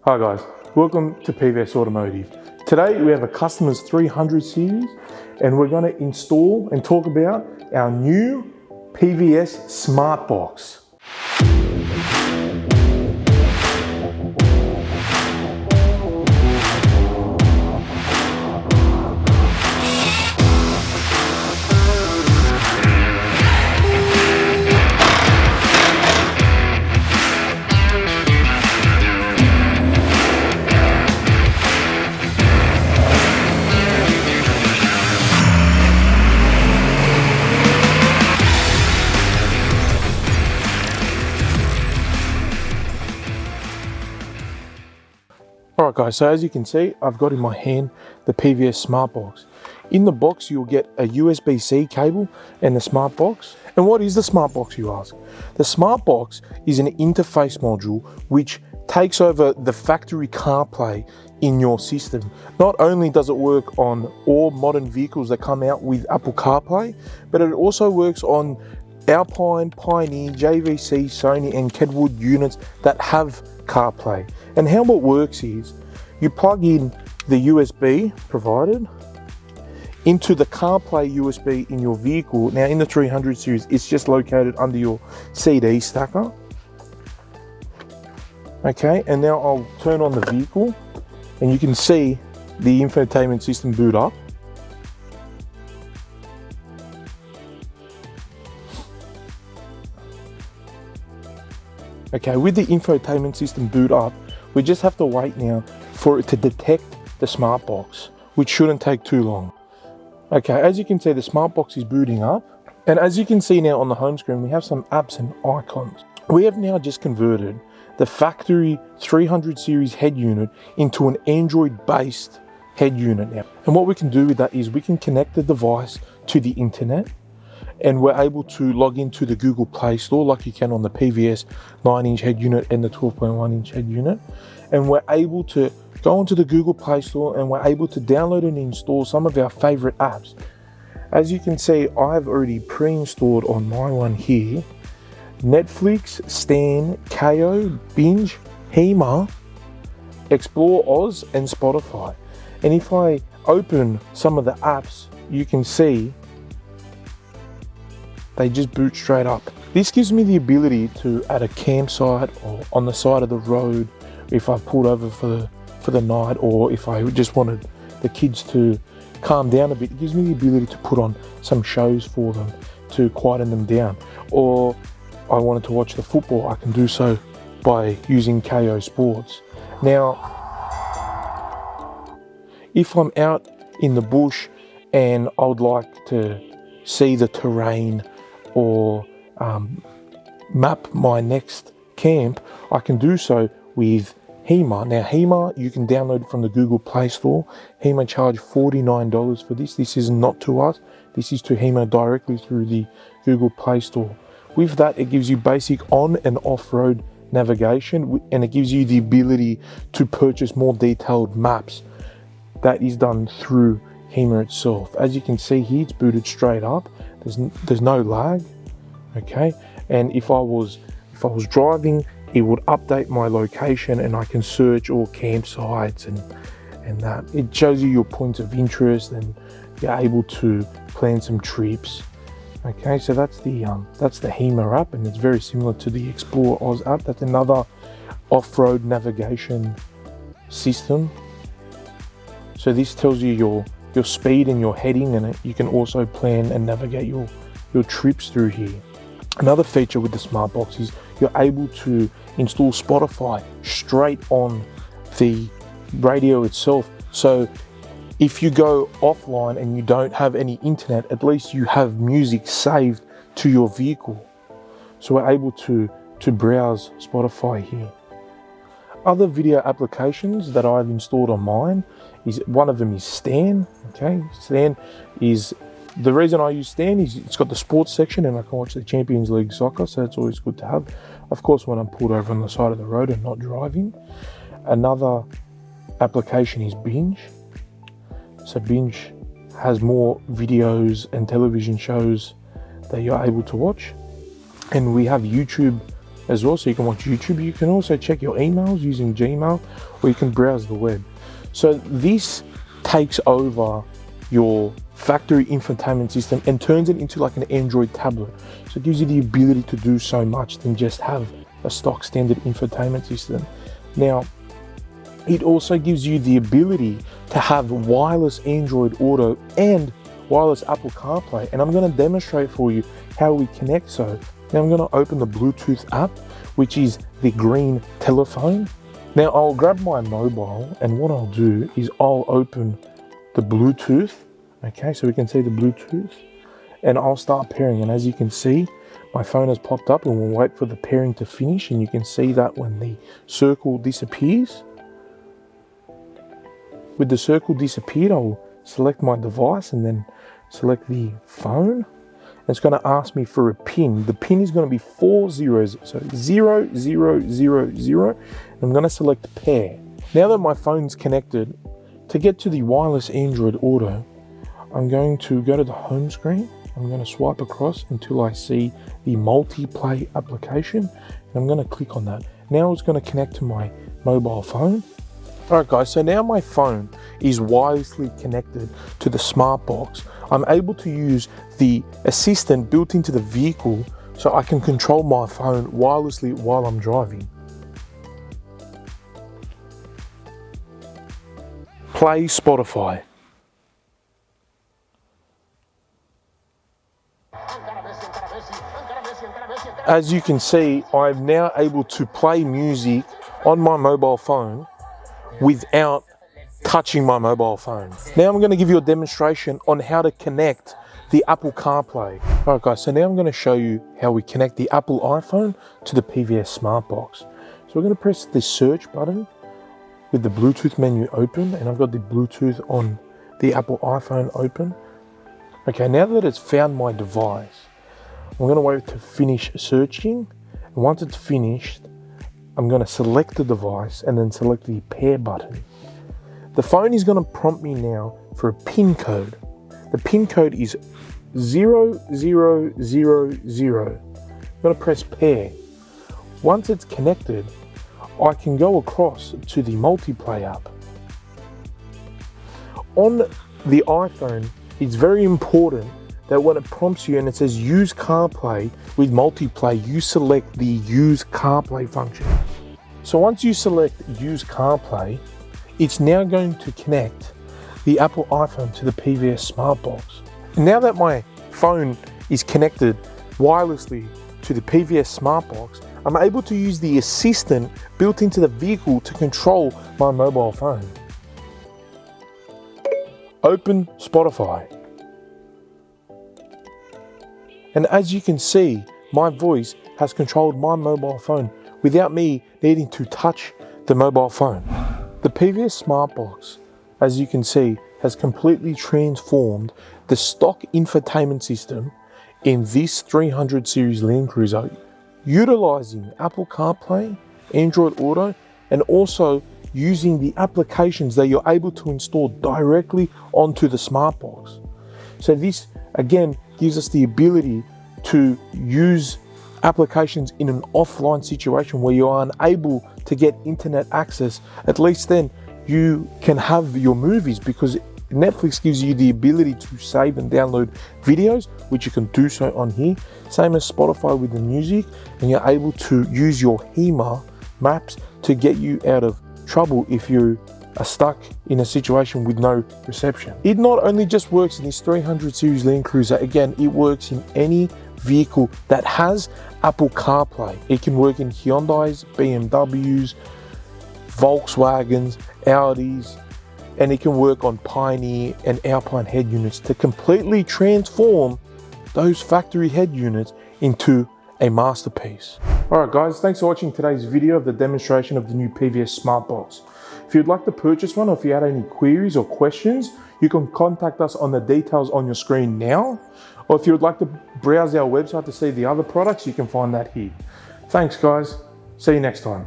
Hi guys, welcome to PVS Automotive. Today we have a customer's 300 series and we're going to install and talk about our new PVS Smartbox. Alright guys, so as you can see, I've got in my hand the PVS Smartbox. In the box you'll get a USB-C cable and the Smartbox. And what is the Smartbox, you ask? The Smartbox is an interface module which takes over the factory CarPlay in your system. Not only does it work on all modern vehicles that come out with Apple CarPlay, but it also works on Alpine, Pioneer, JVC, Sony and Kenwood units that have CarPlay. And how it works is you plug in the USB provided into the CarPlay USB in your vehicle. Now in the 300 series, it's just located under your CD stacker. Okay, and now I'll turn on the vehicle and you can see the infotainment system boot up. Okay, with the infotainment system boot up, we just have to wait now for it to detect the Smartbox, which shouldn't take too long. Okay, as you can see, the Smartbox is booting up. And as you can see now on the home screen, we have some apps and icons. We have now just converted the factory 300 series head unit into an Android-based head unit now. And what we can do with that is we can connect the device to the internet, and we're able to log into the Google Play Store like you can on the PVS 9-inch head unit and the 12.1-inch head unit. And we're able to go onto the Google Play Store and we're able to download and install some of our favorite apps. As you can see, I've already pre-installed on my one here Netflix, Stan, KO, Binge, Hema, Explore Oz and Spotify. And if I open some of the apps, you can see they just boot straight up. This gives me the ability to, at a campsite or on the side of the road, if I've pulled over for the night, or if I just wanted the kids to calm down a bit, it gives me the ability to put on some shows for them to quieten them down. Or I wanted to watch the football, I can do so by using KO Sports. Now, if I'm out in the bush and I would like to see the terrain or map my next camp, I can do so with Hema. Now Hema, you can download from the Google Play Store. Hema charge $49 for this. This is not to us. This is to Hema directly through the Google Play Store. With that, it gives you basic on and off-road navigation, and it gives you the ability to purchase more detailed maps. That is done through Hema itself. As you can see here, it's booted straight up. There's no lag. Okay, and if I was driving, it would update my location and I can search all campsites and that. It shows you your points of interest and you're able to plan some trips. Okay, so that's the Hema app, and it's very similar to the Explore Oz app. That's another off-road navigation system. So this tells you your speed and your heading, and you can also plan and navigate your trips through here. Another feature with the Smartbox is you're able to install Spotify straight on the radio itself. So if you go offline and you don't have any internet, at least you have music saved to your vehicle. So we're able to browse Spotify here. Other video applications that I've installed on mine is, one of them is Stan. Okay, Stan is, the reason I use Stan is it's got the sports section and I can watch the Champions League soccer, so it's always good to have. Of course, when I'm pulled over on the side of the road and not driving. Another application is Binge. So Binge has more videos and television shows that you're able to watch. And we have YouTube as well, so you can watch YouTube. You can also check your emails using Gmail, or you can browse the web. So this takes over your factory infotainment system and turns it into like an Android tablet. So it gives you the ability to do so much than just have a stock standard infotainment system. Now, it also gives you the ability to have wireless Android Auto and wireless Apple CarPlay, and I'm going to demonstrate for you how we connect. So now I'm going to open the Bluetooth app, which is the green telephone. Now I'll grab my mobile, and what I'll do is I'll open the Bluetooth, okay, so we can see the Bluetooth, and I'll start pairing. And as you can see, my phone has popped up, and we'll wait for the pairing to finish, and you can see that when the circle disappears. With the circle disappeared, I'll select my device and then select the phone. It's going to ask me for a pin. The pin is going to be 4 zeros, so 0, 0, 0, 0. I'm going to select pair. Now that my phone's connected, to get to the wireless Android Auto, I'm going to go to the home screen. I'm going to swipe across until I see the multiplay application, and I'm going to click on that. Now it's going to connect to my mobile phone. Alright guys, so now my phone is wirelessly connected to the Smartbox. I'm able to use the assistant built into the vehicle so I can control my phone wirelessly while I'm driving. Play Spotify. As you can see, I'm now able to play music on my mobile phone without touching my mobile phone. Now I'm going to give you a demonstration on how to connect the Apple CarPlay. Alright guys, so now I'm going to show you how we connect the Apple iPhone to the PVS Smartbox. So we're going to press the search button with the Bluetooth menu open, and I've got the Bluetooth on the Apple iPhone open. Okay, now that it's found my device, I'm going to wait to finish searching, and once it's finished, I'm going to select the device and then select the pair button. The phone is going to prompt me now for a PIN code. The PIN code is 0000. I'm going to press pair. Once it's connected, I can go across to the multiplay app. On the iPhone, it's very important that when it prompts you and it says use CarPlay with multiplay, you select the use CarPlay function. So once you select use CarPlay, it's now going to connect the Apple iPhone to the PVS Smartbox. Now that my phone is connected wirelessly to the PVS Smartbox, I'm able to use the assistant built into the vehicle to control my mobile phone. Open Spotify. And as you can see, my voice has controlled my mobile phone without me needing to touch the mobile phone. The PVS Smartbox, as you can see, has completely transformed the stock infotainment system in this 300 series Land Cruiser, utilizing Apple CarPlay, Android Auto, and also using the applications that you're able to install directly onto the Smartbox. So this, again, gives us the ability to use applications in an offline situation where you are unable to get internet access. At least then you can have your movies, because Netflix gives you the ability to save and download videos, which you can do so on here. Same as Spotify with the music, and you're able to use your Hema Maps to get you out of trouble if you are stuck in a situation with no reception. It not only just works in this 300 series Land Cruiser, again, it works in any vehicle that has Apple CarPlay. It can work in Hyundais, BMWs, Volkswagens, Audis, and it can work on Pioneer and Alpine head units to completely transform those factory head units into a masterpiece. Alright guys, thanks for watching today's video of the demonstration of the new PVS Smartbox. If you'd like to purchase one, or if you had any queries or questions, you can contact us on the details on your screen now. Or if you would like to browse our website to see the other products, you can find that here. Thanks guys, see you next time.